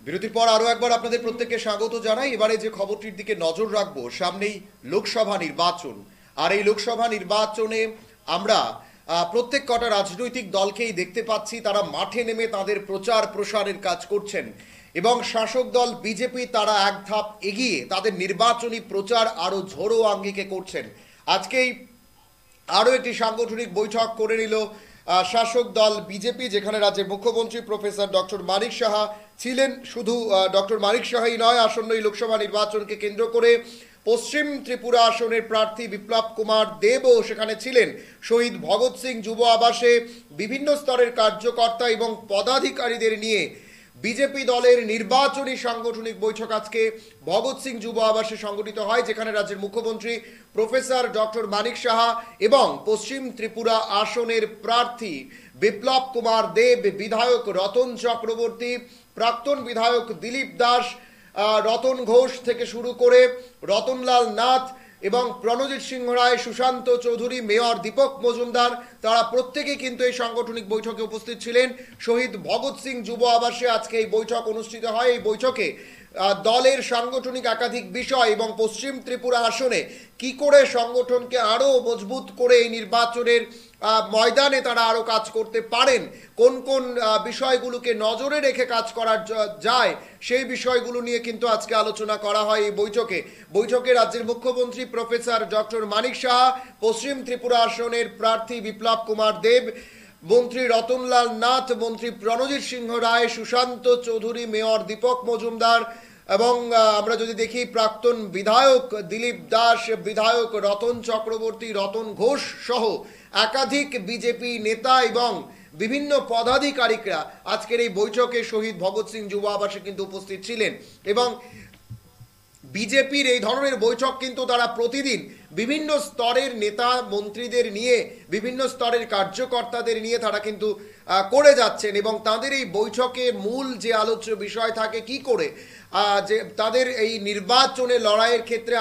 বিরতির পর আরো একবার আপনাদের প্রত্যেককে স্বাগত জানাই। এবারে যে খবরটির দিকে নজর রাখবো, সামনেই লোকসভা নির্বাচন। আর এই লোকসভা নির্বাচনে আমরা প্রত্যেক কটা রাজনৈতিক দলকেই দেখতে পাচ্ছি তারা মাঠে নেমে তাদের প্রচার প্রসারের কাজ করছেন এবং শাসক দল বিজেপি তারা এক ধাপ এগিয়ে তাদের নির্বাচনী প্রচার আরো ঝোড়ো আঙ্গিকে করছেন। আজকেই আরও একটি সাংগঠনিক বৈঠক করে নিল শাসক দল বিজেপি, যেখানে রাজ্যের মুখ্যমন্ত্রী প্রফেসর ডক্টর মানিক সাহা ছিলেন। শুধু ডক্টর মানিক সাহাই নয়, আসন্ন এই লোকসভা নির্বাচনকে কেন্দ্র করে পশ্চিম ত্রিপুরা আসনের প্রার্থী বিপ্লব কুমার দেবও সেখানে ছিলেন। শহীদ ভগৎ সিং যুব আবাসে বিভিন্ন স্তরের কার্যকর্তা এবং পদাধিকারীদের নিয়ে বিজেপি দলের নির্বাচনী সাংগঠনিক বৈঠক আজকে ভগৎ সিং যুব আবাসে সংগঠিত হয়, যেখানে রাজ্যের মুখ্যমন্ত্রী প্রফেসর ডক্টর মানিক সাহা এবং পশ্চিম ত্রিপুরা আসনের প্রার্থী বিপ্লব কুমার দেব, বিধায়ক রতন চক্রবর্তী, প্রাক্তন বিধায়ক দিলীপ দাস, রতন ঘোষ থেকে শুরু করে রতনলাল নাথ এবং প্রণজিৎ সিংহ রায়, সুশান্ত চৌধুরী, মেয়র দীপক মজুমদার, তারা প্রত্যেকেই কিন্তু এই সাংগঠনিক বৈঠকে উপস্থিত ছিলেন। শহীদ ভগৎ সিং যুব আবাসে আজকে এই বৈঠক অনুষ্ঠিত হয়। এই বৈঠকে দলের সাংগঠনিক একাধিক বিষয় এবং পশ্চিম ত্রিপুরা আসনে কি করে সংগঠনকে আরও মজবুত করে এই নির্বাচনের ময়দানে তারা আরও কাজ করতে পারেন, কোন কোন বিষয়গুলোকে নজরে রেখে কাজ করা যায়, সেই বিষয়গুলো নিয়ে কিন্তু আজকে আলোচনা করা হয় এই বৈঠকে রাজ্যের মুখ্যমন্ত্রী প্রফেসর ডক্টর মানিক সাহা, পশ্চিম ত্রিপুরা আসনের প্রার্থী বিপ্লব কুমার দেব, মন্ত্রী রতনলাল নাথ, মন্ত্রী প্রণজিৎ সিংহ রায়, সুশান্ত চৌধুরী, মেয়র দীপক মজুমদার এবং আমরা যদি দেখি প্রাক্তন বিধায়ক দিলীপ দাস, বিধায়ক রতন চক্রবর্তী, রতন ঘোষ সহ একাধিক বিজেপি নেতা এবং বিভিন্ন পদাধিকারিকরা আজকের এই বৈঠকে শহীদ ভগৎ সিং যুব আবাসে কিন্তু উপস্থিত ছিলেন। এবং বিজেপির এই ধরনের বৈঠক কিন্তু তারা প্রতিদিন বিভিন্ন স্তরের নেতা মন্ত্রীদের নিয়ে, বিভিন্ন স্তরের কার্যকর্তাদের নিয়ে তারা কিন্তু করে যাচ্ছেন এবং তাদের এই বৈঠকের মূল যে আলোচ্য বিষয় থাকে কি করে যে তাদের এই নির্বাচনে লড়াইয়ের ক্ষেত্রে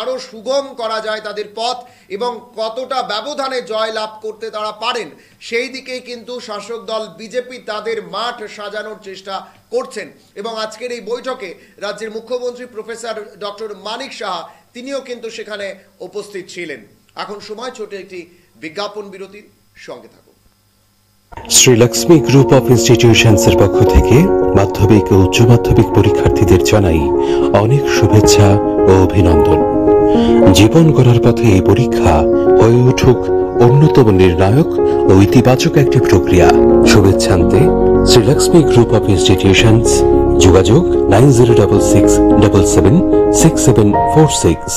আরো সুগম করা যায় তাদের পথ এবং কতটা ব্যবধানে জয় লাভ করতে তারা পারেন, সেই দিকেই কিন্তু শাসক দল বিজেপি তাদের মাঠ সাজানোর চেষ্টা করছেন। এবং আজকের এই বৈঠকে রাজ্যের মুখ্যমন্ত্রী প্রফেসর ডক্টর মানিক সাহা তিনিও কিন্তু সেখানে উপস্থিত ছিলেন। এখন সময় ছোট একটি বিজ্ঞাপন বিরতির, সঙ্গে থাকুন। Shri Lakshmi group of institutions এর পক্ষ থেকে মাধ্যমিক ও উচ্চ মাধ্যমিক পরীক্ষার্থীদের জানাই অনেক শুভেচ্ছা ও অভিনন্দন। জীবন গড়ার পথে এই পরীক্ষা হয়ে উঠুক অন্যতম নির্ণায়ক ও ইতিবাচক একটি প্রক্রিয়া। শুভেচ্ছান্তে Shri Lakshmi group of institutions, যোগাযোগ 9066776746।